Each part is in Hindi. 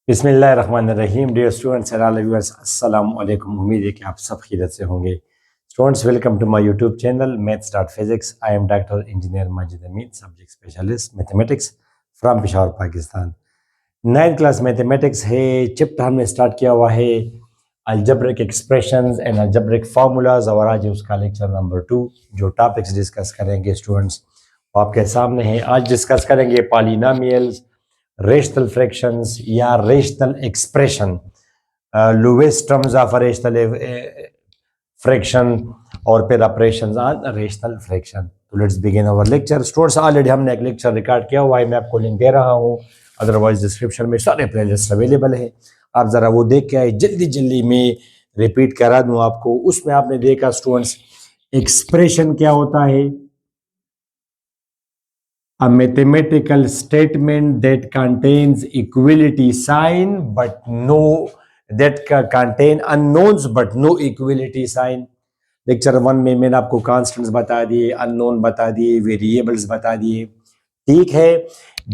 बिस्मिल्लाहिर्रहमानिर्रहीम। Dear students and all viewers, अस्सलाम वालेकुम। उम्मीद है कि आप सब खैरियत से होंगे। Students, welcome to my YouTube channel maths physics. I am doctor engineer Majid Amin, subject specialist mathematics from Peshawar, Pakistan. 9th class mathematics है, चैप्टर हमने स्टार्ट किया हुआ है algebraic expressions and algebraic formulas, और आज है उसका लेक्चर नंबर 2। जो टॉपिक्स डिस्कस करेंगे स्टूडेंट्स वो आपके सामने हैं। आज डिस्कस करेंगे पॉलिनोमियल्स, रेशनल फ्रैक्शंस या rational expression, lowest terms of rational fraction, और फिर ऑपरेशंस ऑन रेशनल फ्रैक्शन। तो let's begin our lecture. Students, already हमने एक लेक्चर रिकॉर्ड किया हुआ है, मैं आपको लिंक दे रहा हूँ, अदरवाइज डिस्क्रिप्शन में सारे प्लेलिस्ट अवेलेबल है, आप ज़रा वो देख के आए। जल्दी जल्दी मैं रिपीट करा दूँ आपको। उसमें आपने देखा स्टूडेंट्स, एक्सप्रेशन क्या होता है? A mathematical statement that contains equality sign but no, contain unknowns but no equality sign। Lecture 1 में मैंने आपको कॉन्स्टेंट्स बता दिए, अननोन बता दिए, वेरिएबल्स बता दिए, ठीक है।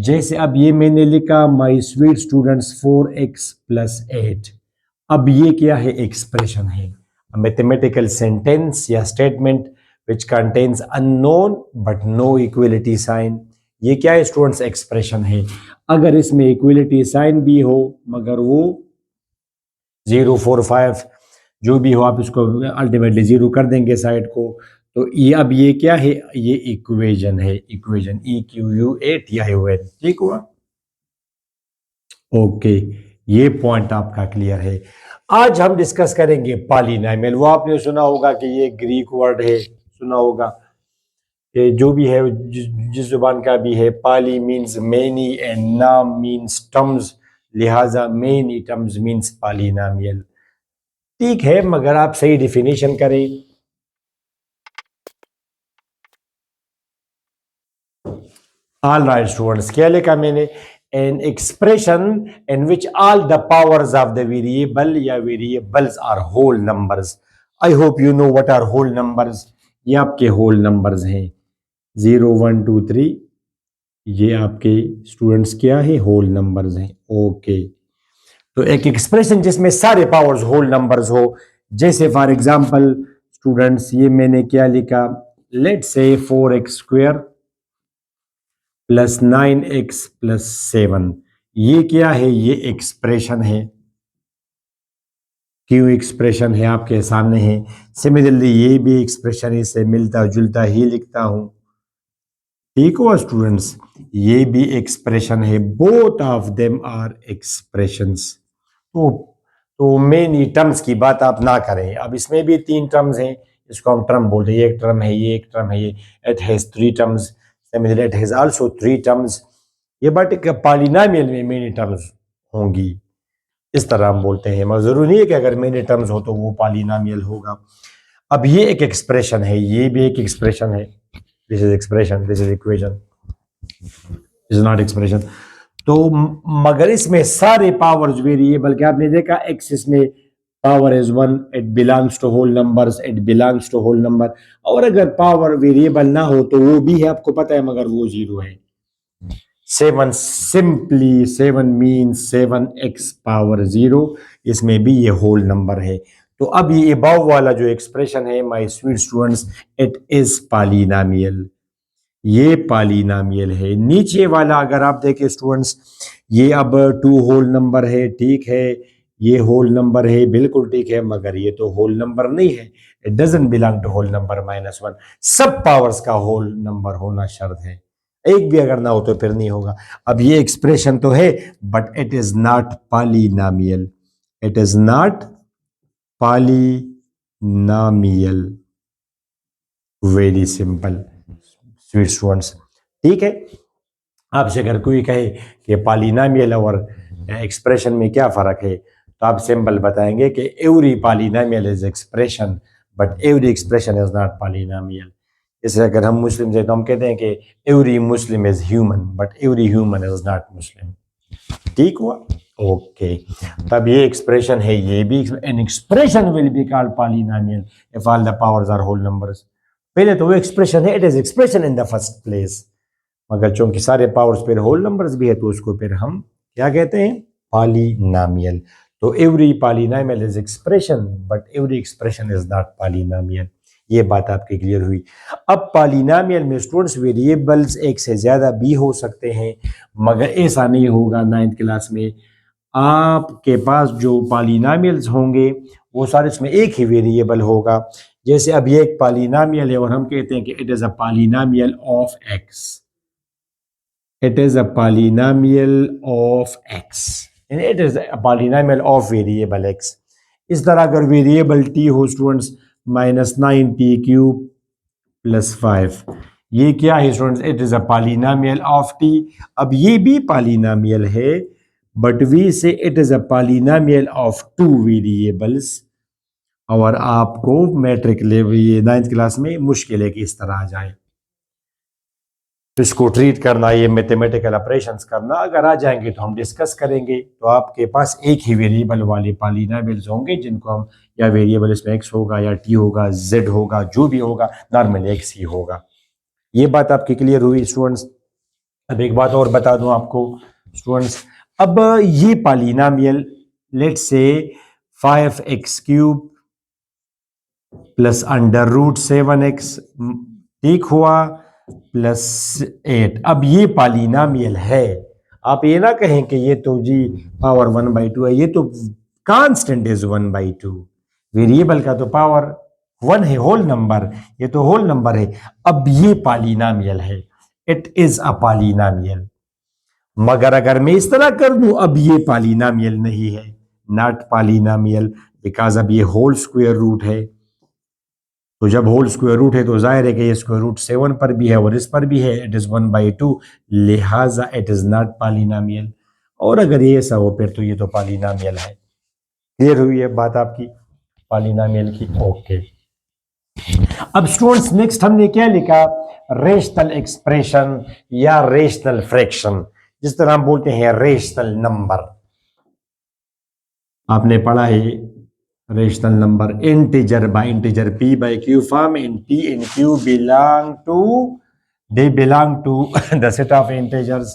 जैसे अब ये मैंने लिखा माय स्वीट स्टूडेंट्स 4x + 8। अब ये क्या है? एक्सप्रेशन है, मैथमेटिकल सेंटेंस या statement which contains unknown but no equality sign. ये क्या है स्टूडेंट्स? एक्सप्रेशन है। अगर इसमें इक्वलिटी साइन भी हो मगर वो 0, 4, 5 जो भी हो, आप इसको अल्टीमेटली 0 कर देंगे साइड को, तो ये अब ये क्या है? ये इक्वेशन है, इक्वेशन EQU8 या UN, ठीक हुआ? ओके, ये पॉइंट आपका क्लियर है। आज हम डिस्कस करेंगे पॉलिनोमियल। वो आपने सुना होगा कि ये ग्रीक वर्ड है, सुना होगा कि जो भी है, जिस जुबान का भी है, पाली मीन्स मेनी एंड नाम मीन्स टर्म्स, लिहाजा मेनी टर्म्स मीन्स पॉलिनोमियल, ठीक है। मगर आप सही डिफिनेशन करें। ऑल राइट स्टूडेंट्स, क्या लिखा मैंने? An expression in which all the powers of the variable या variables are whole numbers. I hope you know what are whole numbers. ये आपके होल नंबर्स हैं, 0, 1, 2, 3, ये आपके स्टूडेंट्स क्या है? होल नंबर्स हैं। ओके, तो एक एक्सप्रेशन जिसमें सारे पावर्स होल नंबर्स हो, जैसे फॉर एग्जांपल स्टूडेंट्स ये मैंने क्या लिखा? Let's say 4x² + 9x + 7। ये क्या है? ये एक्सप्रेशन है। क्यों एक्सप्रेशन है? आपके सामने है। सिमिलरली ये भी एक्सप्रेशन है, इससे मिलता जुलता ही लिखता हूं, ठीक हुआ स्टूडेंट्स? ये भी एक्सप्रेशन है, both of them are expressions. तो मेनी टर्म्स की बात आप ना करें। अब इसमें भी 3 टर्म्स हैं, इसको हम टर्म बोलते हैं। ये एक टर्म है, ये एक टर्म है, ये it has 3 terms, similarly it has also 3 terms. ये बट पॉलिनोमियल में मेनी टर्म्स होंगी, इस तरह हम बोलते हैं। मगर जरूरी नहीं है कि अगर मेनी टर्म्स हो तो वो पॉलिनोमियल होगा। अब ये एक एक्सप्रेशन है, ये भी एक एक्सप्रेशन है। This is expression, this is equation, is not expression. तो मगर इसमें सारे पावर्स वेरिएबल के, आपने देखा एक्सिस में power is 1, it belongs to whole numbers, it belongs to whole number. और अगर पावर वेरिएबल ना हो तो वो भी है, आपको पता है, मगर वो 0 है। 7 सिंपली 7 मीन्स 7x पावर 0, इसमें भी ये होल नंबर है। तो अब ये अबव वाला जो एक्सप्रेशन है my sweet students, it is polynomial, ये पॉलिनोमियल है। नीचे वाला अगर आप देखें स्टूडेंट्स, ये अब 2 होल नंबर है, ठीक है, ये होल नंबर है, बिल्कुल ठीक है, मगर ये तो होल नंबर नहीं है, it doesn't belong to whole number -1। सब पावर्स का होल नंबर होना शर्त है, एक भी अगर ना हो तो फिर नहीं होगा। अब ये एक्सप्रेशन तो है but it is not polynomial, it is not polynomial. Very simple sweet students, ठीक है। आपसे अगर कोई कहे कि पॉलिनोमियल और एक्सप्रेशन में क्या फ़र्क है, तो आप सिंपल बताएंगे कि every polynomial is expression but every expression is not polynomial. जैसे अगर हम मुस्लिम से तो हम कहते हैं कि every Muslim is human but every human is not Muslim, ठीक हुआ? ओके, तब ये एक्सप्रेशन है, ये भी an expression will be called polynomial if all the powers are whole numbers. पहले तो वो एक्सप्रेशन है, it is expression in the first place, मगर चूंकि सारे पावर्स पर होल नंबर्स भी है तो उसको फिर हम क्या कहते हैं? polynomial. तो every polynomial is expression, but every expression is not polynomial. ये बात आपकी क्लियर हुई। अब पॉलिनोमियल में स्टूडेंट्स वेरिएबल्स एक से ज्यादा भी हो सकते हैं, मगर ऐसा नहीं होगा नाइन्थ क्लास में। आपके पास जो पॉलिनोमियल्स होंगे वो सारे इसमें एक ही वेरिएबल होगा। जैसे अब ये एक पॉलिनोमियल है और हम कहते हैं कि it is a polynomial of x, it is a polynomial of x and it is a polynomial of variable x। इस तरह अगर वेरिएबल t हो स्टूडेंट्स -9t³ + 5, ये क्या है students? It is a polynomial of t। अब ये भी पॉलिनोमियल है, बट वी से it is a polynomial of 2 variables. और आपको मैट्रिक लेवल ये 9th क्लास में मुश्किल है कि इस तरह आ जाए, इसको ट्रीट करना, ये मैथमेटिकल ऑपरेशंस करना। अगर आ जाएंगे तो हम डिस्कस करेंगे। तो आपके पास एक ही वेरिएबल वाले पॉलिनोमियल्स होंगे जिनको हम, या वेरिएबल इसमें एक्स होगा या टी होगा जेड होगा, जो भी होगा नॉर्मली एक्स ही होगा। ये बात आपकी क्लियर हुई स्टूडेंट्स? अब एक बात और बता दूं आपको स्टूडेंट्स, अब ये polynomial let's say 5x³ + √7x ठीक हुआ +8। अब ये पॉलिनोमियल है। आप ये ना कहें कि ये तो जी पावर 1/2 है, ये तो कांस्टेंट इज 1/2। वेरिएबल का तो पावर 1 है, होल नंबर, ये तो होल नंबर है। अब ये पॉलिनोमियल है, इट इज अ पॉलिनोमियल। मगर अगर मैं इस तरह कर दूं, अब ये पॉलिनोमियल नहीं है, नॉट पॉलिनोमियल, बिकॉज अब ये होल स्क्वायर रूट है। तो जब होल स्क्वायर रूट है तो जाहिर है कि ये स्क्वायर रूट 7 पर भी है और इस पर भी है, इट इज 1/2, लिहाजा इट इज नॉट पॉलिनोमियल। और अगर ये ऐसा हो फिर तो ये तो पॉलिनोमियल है। क्लियर हुई है बात आपकी पॉलिनोमियल की? ओके। अब स्टूडेंट्स नेक्स्ट हमने क्या लिखा? रेशनल एक्सप्रेशन या रेशनल फ्रैक्शन, जिस तरह हम बोलते हैं रेशनल नंबर। आपने पढ़ा है rational number integer by integer p/q form in p and q belong to the set of integers।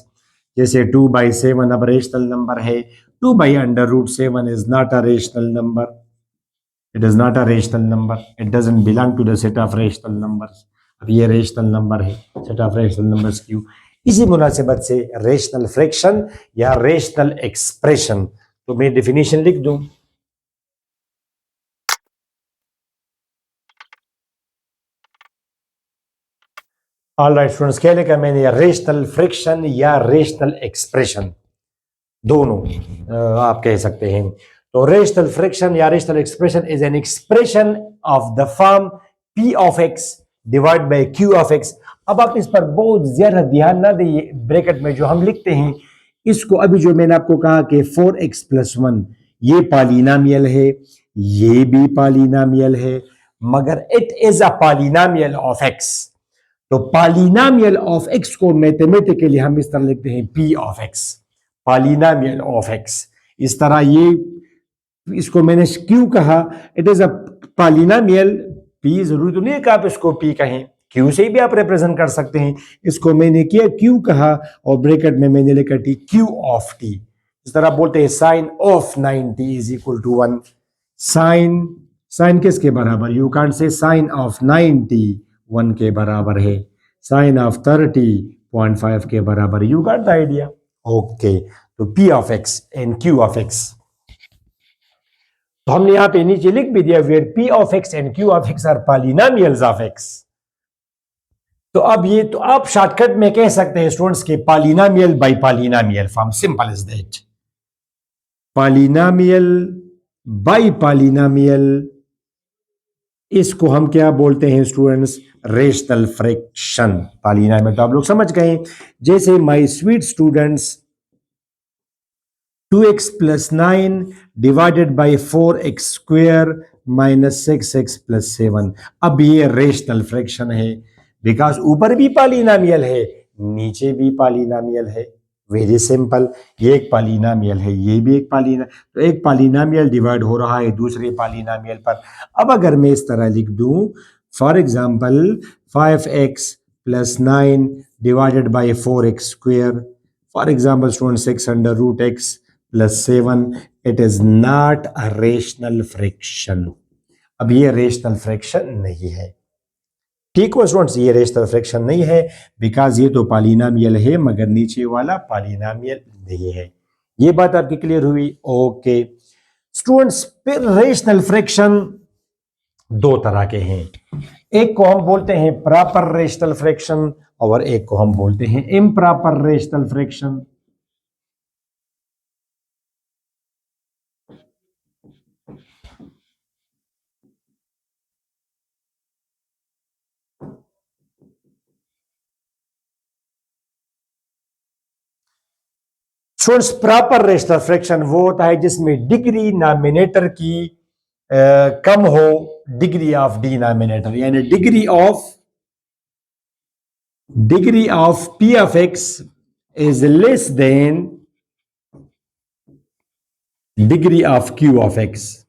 जैसे 2/7 अब रेशनल नंबर है, 2/√7 is not a rational number, it is not a rational number, it doesn't belong to the set of rational numbers। अब ये रेशनल नंबर है, set of rational numbers Q. इसी मुनासिबत से रेशनल फ्रैक्शन या रेशनल एक्सप्रेशन, तो मैं डेफिनेशन लिख दूं। ऑल राइट स्टूडेंट्स, क्या लिखा मैंने? रेशनल फ्रैक्शन या रेशनल एक्सप्रेशन, दोनों आप कह सकते हैं। तो रेशनल फ्रैक्शन या rational expression is an expression of the form p of x divide by q of x। अब आप इस पर बहुत ज्यादा ध्यान ना दिए, ब्रैकेट में जो हम लिखते हैं इसको, अभी जो मैंने आपको कहा कि 4x + 1 ये पॉलिनोमियल है, ये भी पॉलिनोमियल है, मगर it is a polynomial of x। तो पॉलिनोमियल ऑफ x को मैथमेटिकली हम इस तरह लिखते हैं p of x, polynomial of x। इस तरह ये, इसको मैंने क्यों कहा? It is a polynomial. p जरूरी तो नहीं है कि आप इसको p कहें, q से भी आप रिप्रेजेंट कर सकते हैं। इसको मैंने किया q कहा और ब्रैकेट में मैंने लिखा t, q ऑफ t। इस तरह बोलते हैं साइन ऑफ 90 = 1। साइन किसके बराबर? You can't say sine of 90 1 के बराबर है, साइन ऑफ 30.5 के बराबर। You got the idea? Okay. तो p of x and q of x, तो हमने यहां पे नीचे लिख भी दिया where p of x and q of x are polynomials of x। तो अब ये तो आप शॉर्टकट में कह सकते हैं स्टूडेंट्स के polynomial bye polynomial form, simple is that. Polynomial bye polynomial, इसको हम क्या बोलते हैं स्टूडेंट्स? Rational fraction. पॉलिनोमियल तो आप लोग समझ गए। जैसे my sweet students 2x + 9 divided by 4x² - 6x + 7। अब ये रेशनल फ्रैक्शन है, बिकॉज ऊपर भी पॉलिनोमियल है, नीचे भी पॉलिनोमियल है। वेरी सिंपल, ये एक पॉलिनोमियल है, ये भी एक पॉलिनोमियल, तो एक पॉलिनोमियल डिवाइड हो रहा है दूसरे पॉलिनोमियल पर। अब अगर मैं इस तरह लिख दूं, for example 5x + 9 divided by 4x², for example student 6√x plus 7, it is not a rational fraction. अब ये रेशनल फ्रैक्शन नहीं है। ठीक है स्टूडेंट्स, ये रेशनल फ्रैक्शन नहीं है बिकॉज ये तो पॉलिनोमियल है मगर नीचे वाला पॉलिनोमियल नहीं है। ये बात आपकी क्लियर हुई? ओके स्टूडेंट्स, फिर रेशनल फ्रैक्शन दो तरह के हैं। एक को हम बोलते हैं प्रॉपर रेशनल फ्रैक्शन और एक को हम बोलते हैं improper rational fraction. Students, proper rational fraction वो होता है जिसमें डिग्री नॉमिनेटर की कम हो डिग्री ऑफ डिनोमिनेटर, यानी degree of p of x is less than degree of q of x.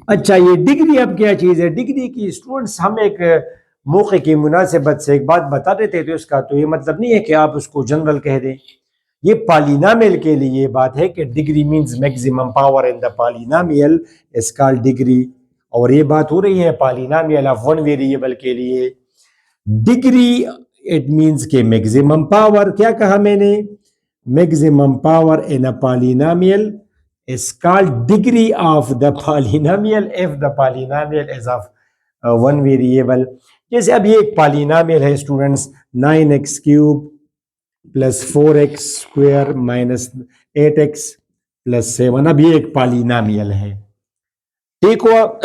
अच्छा, ये डिग्री अब क्या चीज है? डिग्री की स्टूडेंट्स हम एक मौके की मुनासिबत से एक बात बता देते थे उसका, तो ये मतलब नहीं है कि आप उसको जनरल कह दें। ये पॉलिनोमियल के लिए ये बात है कि degree means maximum power in the polynomial is called degree. और ये बात हो रही है पॉलिनोमियल ऑफ वन वेरिएबल के लिए। डिग्री इट मींस के मैक्सिमम पावर, क्या कहा मैंने? Maximum power in a polynomial is called degree of the polynomial if the polynomial is of one variable। जैसे अब ये एक पॉलिनोमियल है students, 9x cube plus 4x square minus 8x plus 7। अब ये एक पॉलिनोमियल है, ठीक हुआ?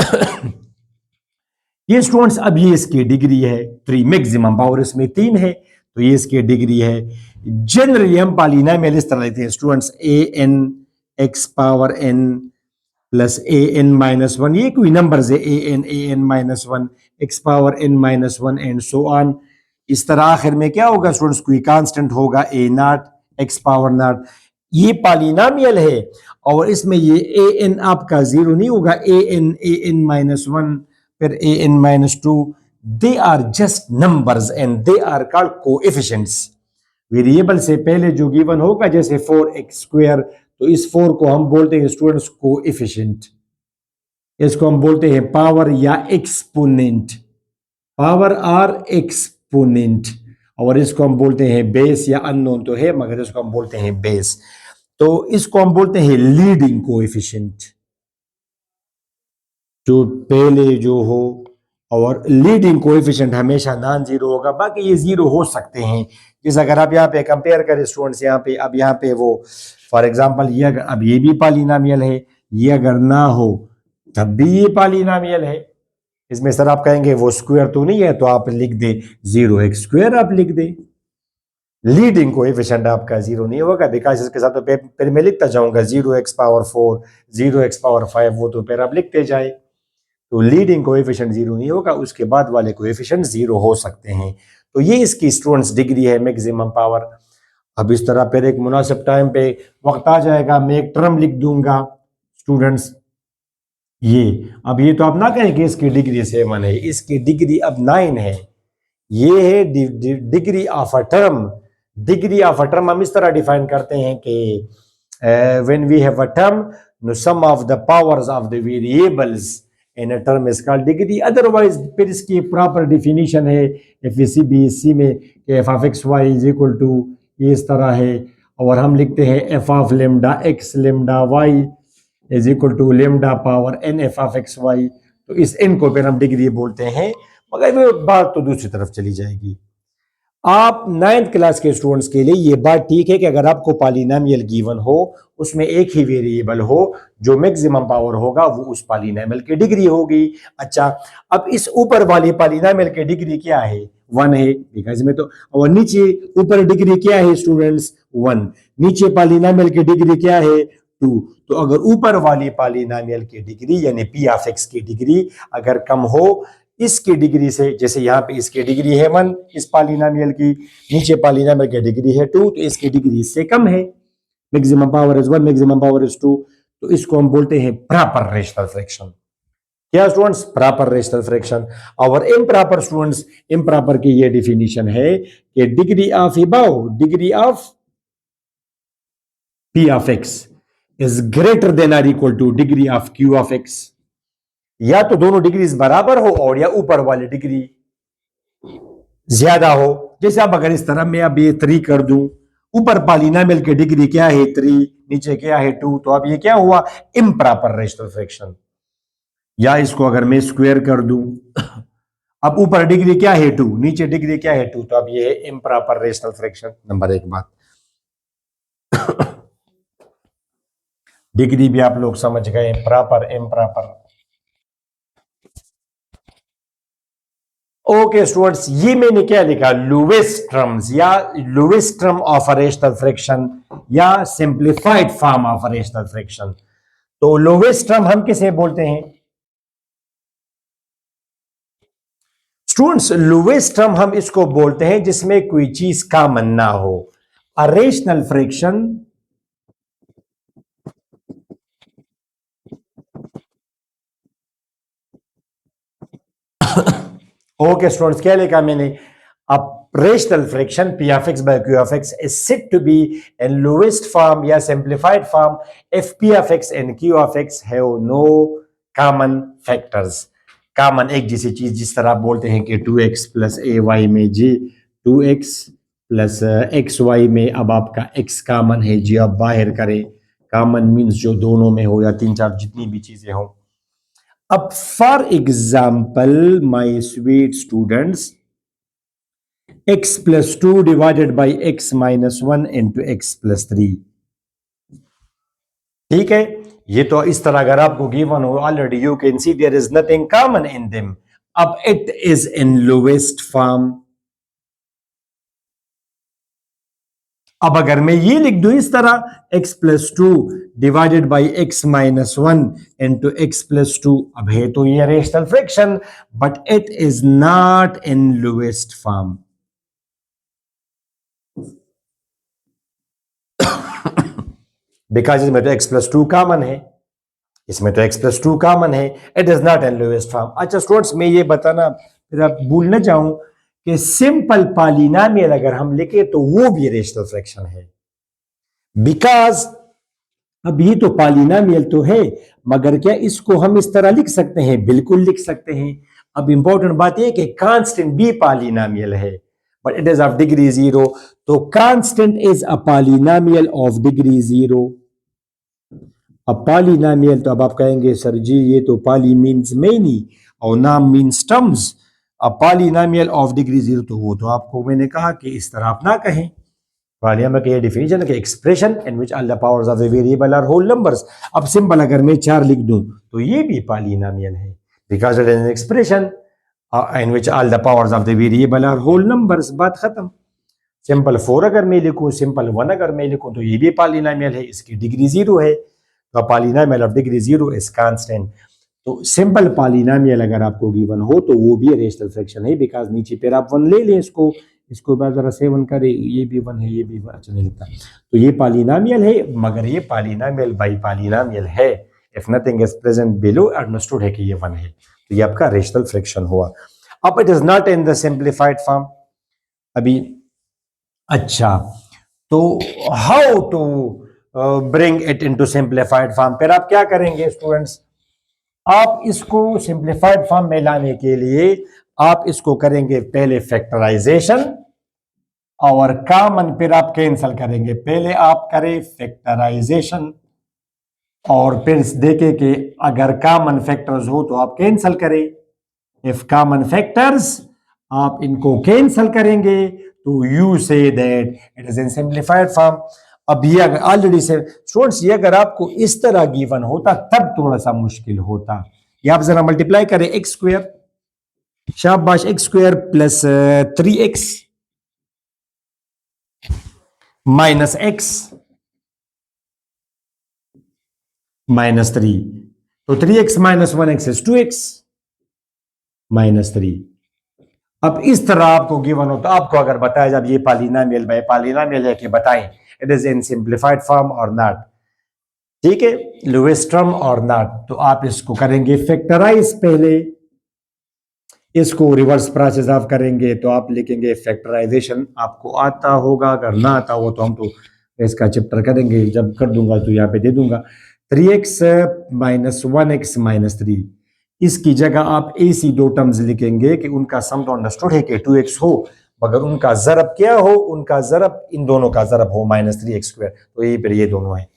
ये स्टूडेंट्स अब ये इसकी डिग्री है 3, मैक्सिमम पावर इसमें 3 है तो ये इसकी डिग्री है। जनरली हम पॉलिनोमियल इस तरह लेते हैं students, a n x power n plus a n minus 1, ये कोई नंबर्स है, a n minus 1 x power n minus 1 and so on. इस तरह आखिर में क्या होगा स्टूडेंट्स? कोई कांस्टेंट होगा ए नॉट एक्स पावर नॉट। ये पॉलिनोमियल है और इसमें ये ए एन आपका जीरो नहीं होगा, ए एन माइनस 1 फिर a n minus 2, they are just numbers and they are called coefficients. Variable से पहले जो गिवन होगा जैसे 4x स्क्वायर, तो इस 4 को हम बोलते हैं स्टूडेंट्स कोएफिशिएंट। इसको हम बोलते हैं पावर या एक्सपोनेंट, पावर और एक्सपोनेंट। और इसको हम बोलते हैं बेस, या अननोन तो है मगर इसको हम बोलते हैं बेस। तो इसको हम बोलते हैं लीडिंग कोएफिशिएंट, जो पहले जो हो। और लीडिंग कोएफिशिएंट हमेशा नॉन जीरो होगा, बाकी ये जीरो हो सकते हैं। जैसे अगर आप यहाँ पे कंपेयर करें स्टूडेंट्स, यहाँ पे अब यहाँ पे वो फॉर एग्जांपल ये अब ये भी पॉलिनोमियल है, ये अगर ना हो तब भी ये पॉलिनोमियल है। इसमें सर आप कहेंगे वो स्क्वायर तो नहीं है, तो आप लिख दे 0x स्क्वायर, आप लिख दे। लीडिंग कोएफिशिएंट आपका जीरो नहीं होगा बिकॉज इसके साथ तो फिर मैं लिखता जाऊंगा 0x पावर 4 0x पावर 5, वो तो फिर आप लिखते जाए। तो लीडिंग कोएफिशिएंट जीरो नहीं होगा, उसके बाद वाले कोएफिशिएंट जीरो हो सकते हैं। तो ये इसकी स्टूडेंट्स डिग्री है मैक्सिमम पावर। अब इस तरह फिर एक मुनासिब टाइम पे वक्त आ जाएगा, मैं एक टर्म लिख दूंगा स्टूडेंट्स ये। अब ये तो आप ना कहें कि इसकी डिग्री 7 है, इसकी डिग्री अब 9 है। ये है degree of a term. Degree of a term हम इस तरह डिफाइन करते हैं कि when we have a term, no sum of the powers of the variables in a term is called degree. Otherwise फिर इसकी प्रॉपर डिफिनीशन है एफएससी में कि f of x y is equal to, ये इस तरह है। और हम लिखते हैं f of lambda x lambda y is equal to lambda power n f of x y. तो इस एन को फिर हम डिग्री बोलते हैं, मगर वो बात तो दूसरी तरफ चली जाएगी। आप 9th क्लास के स्टूडेंट्स के लिए ये बात ठीक है कि अगर आपको पॉलिनोमियल गिवन हो, उसमें एक ही वेरिएबल हो, जो मैक्सिमम पावर होगा वो उस पॉलिनोमियल की डिग्री होगी। अच्छा, अब इस ऊपर वाली पॉलिनोमियल की डिग्री क्या है? 1 है बिकॉज में तो। और नीचे ऊपर डिग्री क्या है स्टूडेंट्स? 1। नीचे पॉलिनोमियल की डिग्री क्या है? 2। तो अगर ऊपर वाली पॉलिनोमियल की डिग्री यानी पी ऑफ एक्स की डिग्री अगर कम हो इसकी डिग्री से, जैसे यहाँ पे इसकी डिग्री है 1 इस पॉलिनोमियल की, नीचे पॉलिनोमियल की डिग्री है 2, तो इसकी डिग्री इससे कम है। Maximum power is 1, maximum power is 2, तो इसको हम बोलते हैं प्रॉपर रेशनल फ्रैक्शन। क्या स्टूडेंट्स? Proper rational fraction. और इम्प्रॉपर स्टूडेंट्स, इम्प्रॉपर की ये डिफिनीशन है कि degree of above degree of p of x is greater than or equal to degree of q of x. या तो दोनों डिग्रीज बराबर हो और या ऊपर वाली डिग्री ज्यादा हो। जैसे अब अगर इस तरह मैं अब ये 3 कर दूं, ऊपर पॉलीनोमियल की डिग्री क्या है 3, नीचे क्या है 2, तो अब ये क्या हुआ इम्प्रॉपर रेशनल फ्रैक्शन। या इसको अगर मैं स्क्वायर कर दूं, अब ऊपर डिग्री क्या है 2, नीचे डिग्री क्या है 2, तो अब ये है इम्प्रॉपर रेशनल फ्रैक्शन। नंबर 1 बात। डिग्री भी आप लोग समझ गए, प्रॉपर इम्प्रॉपर। ओके स्टूडेंट्स, ये मैंने क्या लिखा, लोवेस्ट टर्म्स या lowest term of a rational fraction या simplified form of a rational fraction. तो लोवेस्ट टर्म हम किसे बोलते हैं स्टूडेंट्स? लोवेस्ट टर्म हम इसको बोलते हैं जिसमें कोई चीज कॉमन ना हो। अ रेशनल फ्रैक्शन ओके स्टूडेंट्स, क्या लिखा मैंने, अब rational fraction p of x by q of x is said to be in lowest form या simplified form if p of x and q of x have no common factors। Common एक जैसी चीज, जिस तरह आप बोलते हैं कि 2x plus ay में जी 2x plus xy में अब आपका x कॉमन है जी, आप बाहर करें। कॉमन मीन्स जो दोनों में हो या 3-4 जितनी भी चीजें हो। अब for example my sweet students, x plus 2 divided by x minus 1 into x plus 3। ठीक है, ये तो इस तरह अगर आपको गिवन हो already, you can see there is nothing common in them. अब it is in lowest form. अब अगर मैं ये लिख दूं इस तरह, x plus 2 divided by x minus 1 into x plus 2, अब है तो ये rational fraction, but it is not in lowest form. Because इसमें तो x plus 2 कॉमन है, इसमें तो x plus 2 कॉमन है, it is not in lowest form. अच्छा स्टूडेंट्स, मैं ये बताना फिर आप भूल न जाऊं कि सिंपल पॉलिनोमियल अगर हम लिखे तो वो भी रेशनल फ्रैक्शन है। बिकॉज अब ये तो पॉलिनोमियल तो है, मगर क्या इसको हम इस तरह लिख सकते हैं? बिल्कुल लिख सकते हैं। अब इंपॉर्टेंट बात यह कि कांस्टेंट भी पॉलिनोमियल है, but it is of degree 0। तो constant is a polynomial of degree 0। अब पॉलिनोमियल तो अब आप कहेंगे सर जी ये तो पॉली मीन्स मेनी और नाम मीन्स टर्म्स। अब पॉलिनोमियल ऑफ डिग्री 0 तो वो तो आपको मैंने कहा कि इस तरह आप ना कहें। पॉलिनोमियल की डेफिनेशन है कि expression in which all the powers of the variable are whole numbers. अब सिंपल अगर मैं 4 लिख दूं तो ये भी पॉलिनोमियल है, because it is an expression in which all the powers of the variable are whole numbers. बात खत्म। सिंपल 4 अगर मैं लिखूं, सिंपल 1 अगर मैं लिखूं तो ये भी पॉलिनोमियल है, इसकी डिग्री 0 है। तो polynomial of degree 0 is constant. तो सिंपल पॉलिनोमियल अगर आपको गिवन हो तो वो भी रेशनल फ्रैक्शन है, बिकॉज नीचे फिर आप 1 ले लें, इसको बाद जरा 7 करें, ये भी 1 है, ये भी 1, अच्छा नहीं लिखता। तो ये पॉलिनोमियल है, मगर ये पॉलिनोमियल बाई पॉलिनोमियल है। If nothing is present below, understood है कि ये 1 है, तो ये आपका रेशनल फ्रैक्शन हुआ। अब it is not in the simplified form अभी। अच्छा, तो how to bring it into simplified form? फिर आप क्या करेंगे स्टूडेंट्स? आप इसको सिंप्लीफाइड फॉर्म में लाने के लिए आप इसको करेंगे पहले फैक्टराइजेशन और कॉमन फिर आप कैंसिल करेंगे। पहले आप करें फैक्टराइजेशन और फिर देखें कि अगर कॉमन फैक्टर्स हो तो आप कैंसिल करें। इफ कॉमन फैक्टर्स, आप इनको कैंसिल करेंगे तो you say that it is in simplified form. अब ये अगर ऑलरेडी से स्टूडेंट्स, ये अगर आपको इस तरह गिवन होता तब थोड़ा सा मुश्किल होता। ये आप जरा मल्टीप्लाई करें, एक्स स्क्वायर, शाबाश, x square plus 3x minus x minus 3। तो 3x minus 1x is 2x minus 3। अब इस तरह आपको गिवन हो तो आपको अगर बताया जब ये पॉलिनोमियल बाय पॉलिनोमियल है कि बताएं it is in simplified form और नॉट, ठीक है, लोवेस्ट टर्म और नॉट, तो आप इसको करेंगे फैक्टराइज। पहले इसको रिवर्स प्रोसेस आप करेंगे तो आप लिखेंगे फैक्टराइजेशन। आपको आता होगा, अगर ना आता हो तो हम तो इसका चैप्टर करेंगे, जब कर दूंगा तो यहाँ पे दे दूंगा 3x माइनस 1x माइनस 3। इसकी जगह आप ऐसी दो टर्म्स लिखेंगे कि उनका सम तो अंडरस्टूड है कि 2x हो, मगर उनका ज़रब क्या हो, उनका ज़रब इन दोनों का ज़रब हो माइनस 3x स्क्वायर, तो यही पर ये दोनों है।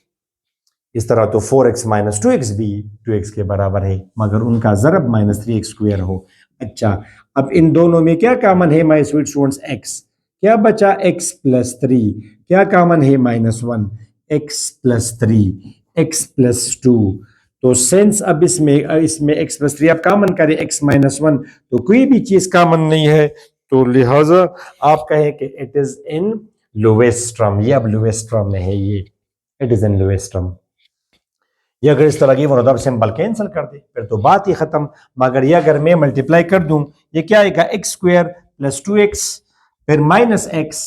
इस तरह तो 4x माइनस 2x भी 2x के बराबर है, मगर उनका ज़रब माइनस 3x स्क्वायर हो। अच्छा, अब इन दोनों में क्या कॉमन है माय स्वीट स्टूडेंट्स? x। क्या बचा? x plus 3। क्या कॉमन है? Minus 1। x plus 3, x plus 2। तो सेंस अब इसमें x प्लस 3 आप कॉमन करें, x माइनस 1, तो कोई भी चीज कॉमन नहीं है, तो लिहाजा आप कहें कि it is in lowest term. ये अब लोवेस्ट टर्म में है, ये it is in lowest term. ये अगर इस तरह की वो रदब सिंबल कैंसिल कर दे फिर तो बात ही खत्म। मगर ये अगर मैं मल्टीप्लाई कर दूं, ये क्या आएगा? एक्स स्क्वायर प्लस 2x फिर माइनस एक्स,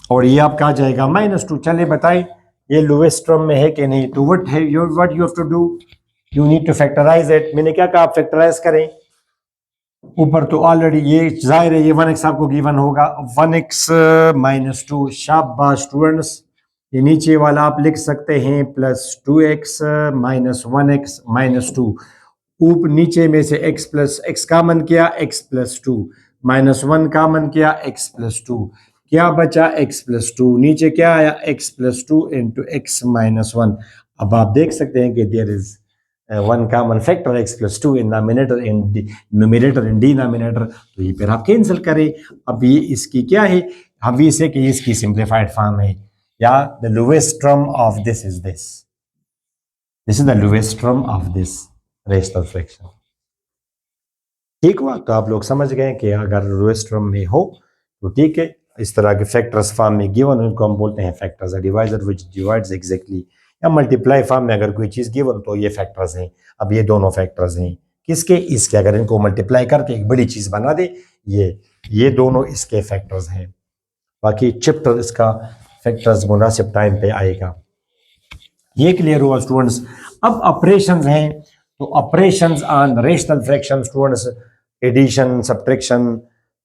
और ये आपका आ जाएगा माइनस 2। चले बताएं ये लोवेस्ट टर्म में है कि नहीं? तो what you have to do, you need to factorise it. मैंने क्या कहा? आप फैक्टराइज करें। ऊपर तो ऑलरेडी ये जाहिर है, ये 1x आपको गिवन होगा, 1x माइनस 2। शाबाश स्टूडेंट्स, ये नीचे वाला आप लिख सकते हैं plus 2x minus 1x minus 2। ऊपर नीचे में से x प्लस x कॉमन किया, x प्लस 2 माइनस 1 कॉमन किया, x प्लस 2। क्या बचा? x plus 2। नीचे क्या आया? x plus 2 into x minus 1। अब आप देख सकते हैं कि there is one common factor x plus 2 in nominator in numerator in denominator. तो ये फिर आप कैंसिल करें। अब ये इसकी क्या है? हम इसे कि इसकी सिंप्लीफाइड फॉर्म है, या the lowest term of this is this. This is the lowest term of this rational fraction. ठीक हुआ? तो आप लोग समझ गए कि अगर लोवेस्ट टर्म में हो तो ठीक है। इस तरह के फैक्टर्स फॉर्म में गिवन, उनको हम बोलते हैं factors. A divisor which divides exactly, या मल्टीप्लाई फॉर्म में अगर कोई चीज गिवन तो ये फैक्टर्स हैं। अब ये दोनों फैक्टर्स हैं किसके? इसके। अगर इनको मल्टीप्लाई करके एक बड़ी चीज बना दे, ये दोनों इसके फैक्टर्स हैं। बाकी चैप्टर इसका फैक्टर्स मुनासिब टाइम पे आएगा। ये क्लियर हुआ स्टूडेंट्स? अब ऑपरेशंस हैं, तो operations on rational fraction students, addition, subtraction.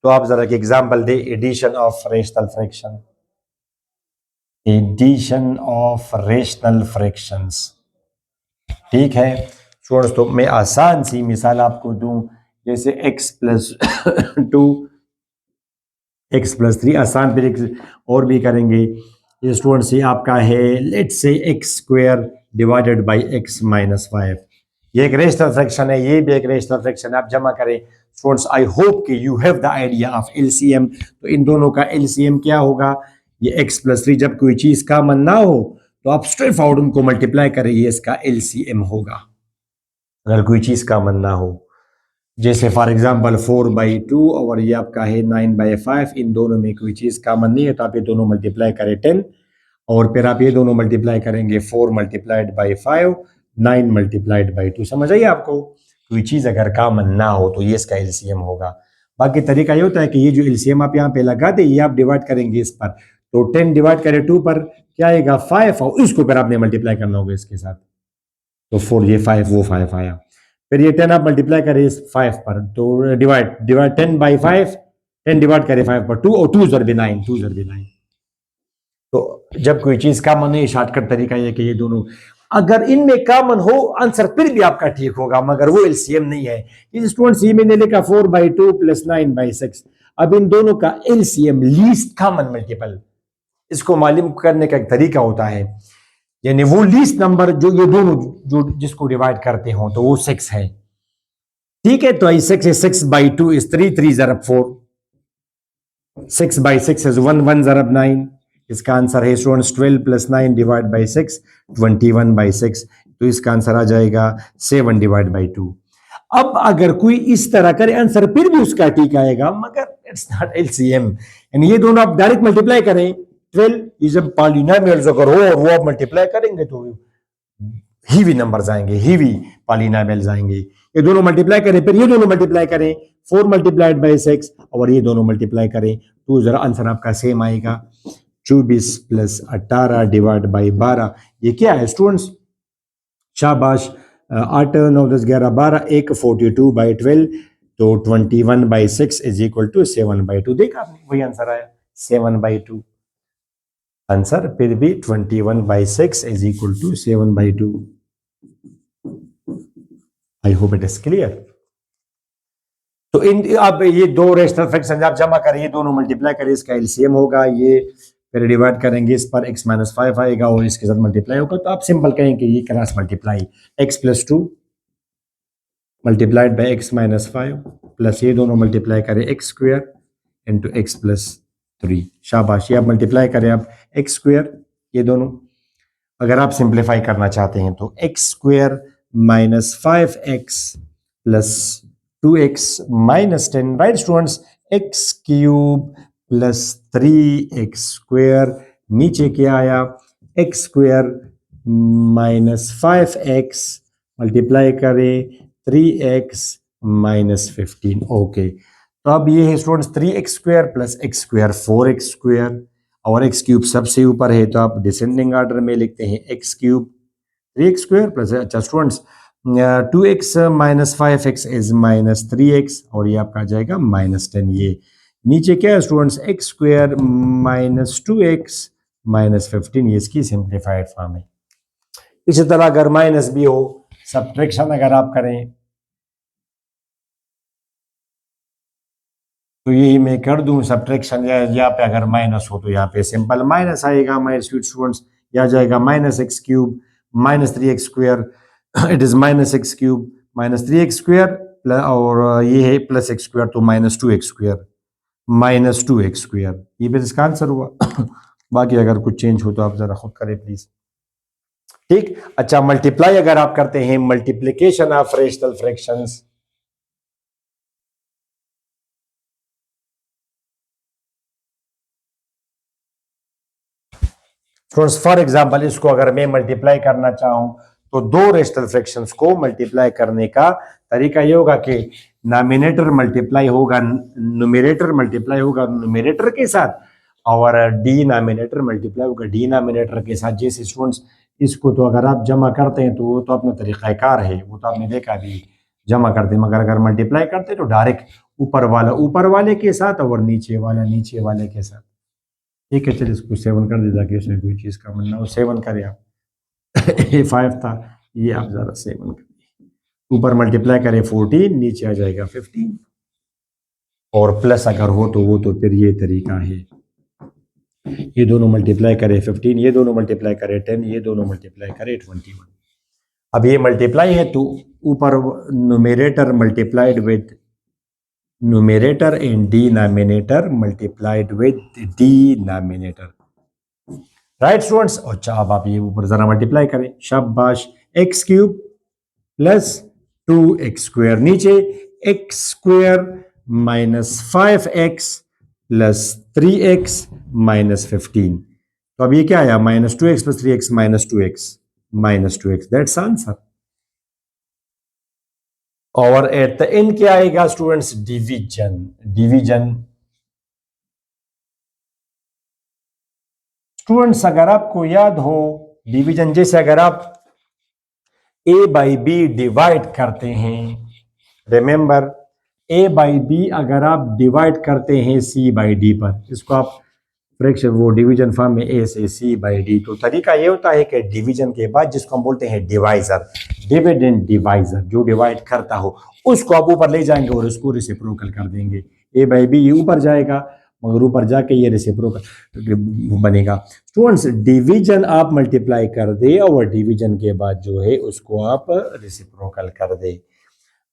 तो आप जरा एक एग्जांपल दे, addition of rational fraction. Addition of rational fractions, ठीक है स्टूडेंट्स। तो मैं आसान सी मिसाल आपको दूं, जैसे x प्लस 2, x प्लस 3, आसान फिर और भी करेंगे। ये स्टूडेंट्स ये आपका है, let's say x square divided by x minus 5। ये एक रेशनल फ्रैक्शन है, ये भी एक रेशनल फ्रैक्शन है। आप जमा करें स्टूडेंट्स। आई होप कि you have the idea of LCM. तो इन दोनों का एलसीएम क्या होगा? ये x प्लस 3, जब कोई चीज कॉमन ना हो तो आप स्ट्रेट फॉरवर्ड उनको मल्टीप्लाई करें, ये इसका एलसीएम होगा अगर कोई चीज कॉमन ना हो। जैसे फॉर एग्जांपल 4/2 और ये आपका है 9/5, इन दोनों में कोई चीज कॉमन नहीं है, तो आप ये दोनों मल्टीप्लाई करें 10, और फिर आप ये दोनों मल्टीप्लाई करेंगे 4 मल्टीप्लाइड बाई 5, 9 मल्टीप्लाइड बाई 2। समझ आइए आपको? कोई चीज अगर कॉमन ना हो तो ये इसका एलसीएम होगा। बाकी तरीका ये होता है कि ये जो एलसीएम आप यहाँ पे लगा दे, ये आप डिवाइड करेंगे इस पर, तो 10 डिवाइड करें 2 पर, क्या आएगा? 5, और इसको फिर आपने मल्टीप्लाई करना होगा इसके साथ, तो 4 ये 5 वो 5 आया। फिर ये 10 आप मल्टीप्लाई करें इस 5 पर, तो डिवाइड 10/5, 10 डिवाइड करें 5 पर, 2 और 2 ज़रबे 9, 2 ज़रबे 9। तो जब कोई चीज कॉमन है, शॉर्टकट तरीका ये कि ये दोनों अगर इनमें कॉमन हो, आंसर फिर भी आपका ठीक होगा, मगर वो एलसीएम नहीं है। इस स्टूडेंट्स ये मैंने लिखा 4/2 प्लस 9/6। अब इन दोनों का एलसीएम, लीस्ट कॉमन मल्टीपल, इसको मालूम करने का एक तरीका होता है, यानी वो लीस्ट नंबर जो ये दोनों जो जिसको डिवाइड करते हो, तो वो 6 है। ठीक है, तो 6 है, 6/2 इज 3, 3 ज़रब 4, 6/6 इज 1, 1 ज़रब 9। इसका आंसर है स्टूडेंट्स 12 प्लस 9 डिवाइड बाई 6, 21/6। तो इसका आंसर आ जाएगा 7 डिवाइड बाई 2। अब अगर कोई इस तरह करे, आंसर फिर भी उसका ठीक आएगा, मगर इट्स नॉट एलसीएम। यानी ये दोनों आप डायरेक्ट मल्टीप्लाई करें, 12 ये जब पॉलिनोमियल्स अगर हो और वो आप मल्टीप्लाई करेंगे तो हीवी नंबर्स आएंगे, हीवी पॉलिनोमियल्स आएंगे। ये दोनों मल्टीप्लाई करें, फिर ये दोनों मल्टीप्लाई करें, 4 मल्टीप्लाइड बाई 6, और ये दोनों मल्टीप्लाई करें, तो जरा आंसर आपका सेम आएगा, 24 प्लस 18 डिवाइड बाई 12। ये क्या है स्टूडेंट्स? शाबाश, 8 9 10 11 12, एक 42/12, तो 21/6 इज इक्वल टू 7/2। देखा आपने, वही आंसर आया 7/2। आंसर फिर भी 21/6 is equal to 7/2। I hope it is clear. तो इन अब ये दो रेशनल फ्रैक्शन आप जमा करिए, दोनों मल्टीप्लाई करिए, इसका एलसीएम होगा ये, फिर डिवाइड करेंगे, इस पर x - 5 आएगा और इसके साथ मल्टीप्लाई होगा। तो आप सिंपल कहेंगे ये cross multiply x + 2 multiplied by x - 5 plus ये दोनों मल्टीप्लाई करें x² इंटू x + 3। शाबाश, ये आप मल्टीप्लाई करें आप x² ये दोनों। अगर आप सिंप्लीफाई करना चाहते हैं तो x² - 5x + 2x - 10, right students, x³ + 3x², नीचे क्या आया x² - 5x मल्टीप्लाई करें 3x - 15। ओके, तो अब ये है स्टूडेंट्स 3x² + x² 4x², और x³ सबसे ऊपर है तो आप डिसेंडिंग ऑर्डर में लिखते हैं x³ 3x² प्लस, अच्छा students 2x - 5x is -3x, और ये आपका आ जाएगा -10। ये नीचे क्या है स्टूडेंट्स x² - 2x - 15, ये इसकी सिंप्लीफाइड फॉर्म है। इसी तरह अगर माइनस भी हो, सब्ट्रैक्शन अगर आप करें तो यही मैं कर दूं सब्ट्रैक्शन, यहाँ पे अगर माइनस हो तो यहाँ पे सिंपल माइनस आएगा माय स्वीट स्टूडेंट्स, यह आ जाएगा -x³ - 3x², it is -x³ - 3x², और ये है +x², तो -2x², -2x², ये फिर इसका आंसर हुआ। बाकी अगर कुछ चेंज हो तो आप जरा खुद करें प्लीज। ठीक, अच्छा मल्टीप्लाई अगर आप करते हैं, multiplication of rational fractions, for example इसको अगर मैं मल्टीप्लाई करना चाहूं तो दो रेशनल फ्रैक्शंस को मल्टीप्लाई करने का तरीका ये होगा कि नॉमिनेटर मल्टीप्लाई होगा, न्यूमरेटर मल्टीप्लाई होगा न्यूमरेटर के साथ, और डिनोमिनेटर मल्टीप्लाई होगा डिनोमिनेटर के साथ। जैसे स्टूडेंट्स इसको तो अगर आप जमा करते हैं तो वो तो अपना तरीक़ाकार है, वो तो आपने देखा भी जमा करते हैं, मगर अगर मल्टीप्लाई करते हैं तो डायरेक्ट ऊपर वाला ऊपर वाले के साथ और नीचे वाला नीचे वाले के साथ। ठीक है, चलिए इसको 7 कर दीजिए कि उसमें कोई चीज़ का बनना हो, 7 करें आप। ये 5 था, ये आप ज़रा 7 करिए, ऊपर मल्टीप्लाई करें 14, नीचे आ जाएगा 15, और प्लस अगर हो तो वो तो फिर ये तरीका है, ये दोनों मल्टीप्लाई करें 15, ये दोनों मल्टीप्लाई करें 10, ये दोनों मल्टीप्लाई करें 21। अब ये मल्टीप्लाई है तो ऊपर numerator multiplied with numerator and denominator multiplied with denominator, right students. अच्छा अब आप ये ऊपर जरा मल्टीप्लाई करें, शाबाश, x³ + 2x², नीचे x² - 5x + 3x - 15, तो अब ये क्या आया -2x + 3x - 2x, that's answer. और एट द एंड क्या आएगा स्टूडेंट्स, डिवीजन। डिवीजन स्टूडेंट्स अगर आपको याद हो डिवीजन, जैसे अगर आप a/b डिवाइड करते हैं, रिमेंबर a/b अगर आप डिवाइड करते हैं c/d पर, इसको आप फ्रैक्शन वो डिवीजन फॉर्म में a से c/d, तो तरीका ये होता है कि डिवीजन के बाद जिसको हम बोलते हैं डिवाइजर, डिविडेंड डिवाइजर, जो डिवाइड करता हो उसको आप ऊपर ले जाएंगे और उसको रेसिप्रोकल कर देंगे। a/b ये ऊपर जाएगा, मगर ऊपर जाके ये रेसिप्रोकल बनेगा। स्टूडेंट्स डिवीजन आप मल्टीप्लाई कर दे और डिवीजन के बाद जो है उसको आप रेसिप्रोकल कर दे।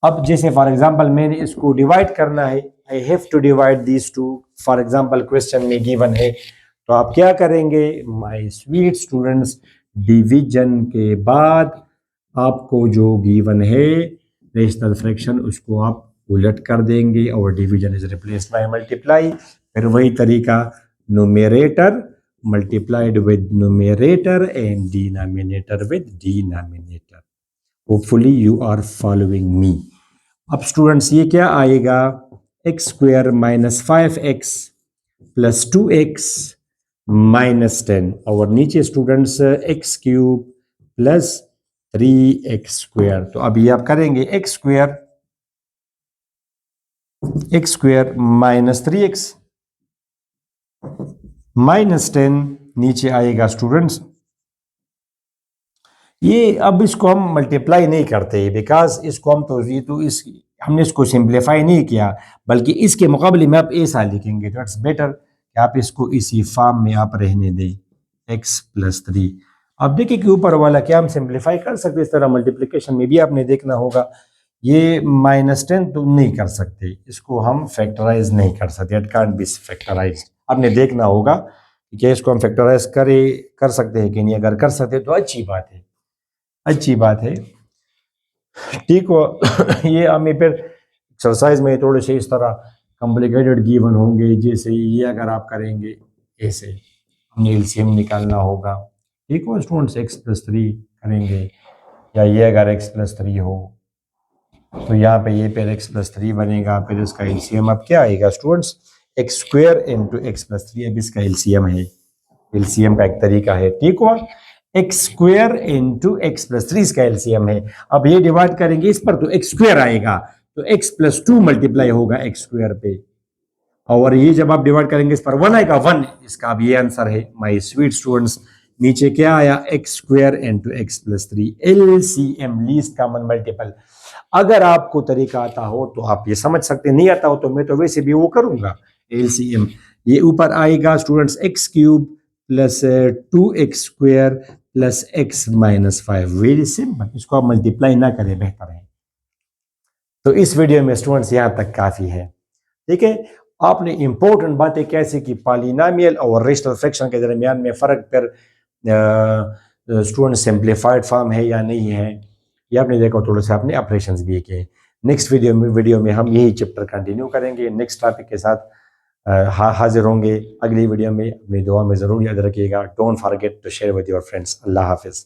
अब जैसे फॉर एग्जांपल मैंने इसको डिवाइड करना है, I have to divide these two, for example question में गिवन है, तो आप क्या करेंगे माय स्वीट स्टूडेंट्स, डिवीजन के बाद आपको जो गिवन है रेशनल फ्रैक्शन उसको आप उलट कर देंगे और division is replaced by multiply. फिर वही तरीका, numerator multiplied with numerator and denominator with denominator. Hopefully you are following me. अब स्टूडेंट्स ये क्या आएगा, x² - 5x + 2x - 10, और नीचे स्टूडेंट्स x³ + 3x², तो अब ये आप करेंगे x² - 3x - 10 नीचे आएगा स्टूडेंट्स, ये अब इसको हम मल्टीप्लाई नहीं करते बिकॉज इसको हम तो ये तो इस हमने इसको सिंप्लीफाई नहीं किया, बल्कि इसके मुकाबले में आप ऐसा लिखेंगे तो इट्स बेटर कि आप इसको इसी फॉर्म में आप रहने दें, x+3। अब देखिए कि ऊपर वाला क्या हम सिंप्लीफाई कर सकते, इस तरह मल्टीप्लिकेशन में भी आपने देखना होगा, ये -10 तो नहीं कर सकते, इसको हम फैक्टराइज नहीं कर सकते, इट कांट बी फैक्टराइज। आपने देखना होगा कि क्या इसको हम फैक्टराइज कर सकते हैं कि नहीं, अगर कर सकते तो अच्छी बात है, अच्छी बात है, ठीक हो। ये हमें फिर एक्सरसाइज में थोड़े से इस तरह कॉम्प्लिकेटेड गिवन होंगे, जैसे ये अगर आप करेंगे ऐसे हमने एलसीएम निकालना होगा, ठीक हो स्टूडेंट्स, x+3 करेंगे, या ये अगर x+3 हो तो यहाँ पे ये फिर x+3 बनेगा, फिर इसका एलसीएम अब क्या आएगा स्टूडेंट्स, x² × x+3, अब इसका एलसीएम है, एलसीएम का एक तरीका है, ठीक हुआ, x² × x+3 इसका एलसीएम है। अब ये डिवाइड करेंगे इस पर तो x² आएगा, तो x+2 मल्टीप्लाई होगा x² पे, और ये जब आप डिवाइड करेंगे इस पर 1 आएगा, 1, इसका अब ये आंसर है माय स्वीट स्टूडेंट्स। नीचे क्या आया, x² × x+3, LCM least common multiple. अगर आपको तरीका आता हो तो आप ये समझ सकते, नहीं आता हो तो मैं तो वैसे भी वो करूंगा, एलसीएम ये ऊपर आएगा students x³ + 2x² + x-5, very simple, इसको आप मल्टीप्लाई ना करें बेहतर है। तो इस वीडियो में स्टूडेंट्स यहाँ तक काफी है, ठीक है। आपने इंपॉर्टेंट बातें कैसे कि पॉलिनोमियल और रेशनल फ्रैक्शन के दरमियान में फर्क पर स्टूडेंट सिंप्लीफाइड फॉर्म है या नहीं है, ये आपने देखा, थोड़े से आपने ऑपरेशंस भी किए। नेक्स्ट वीडियो में हम यही चैप्टर कंटिन्यू करेंगे, नेक्स्ट टॉपिक के साथ हाजिर होंगे अगली वीडियो में। अपनी दुआ में ज़रूर याद रखिएगा। Don't forget to share with your friends. अल्लाह हाफिज़।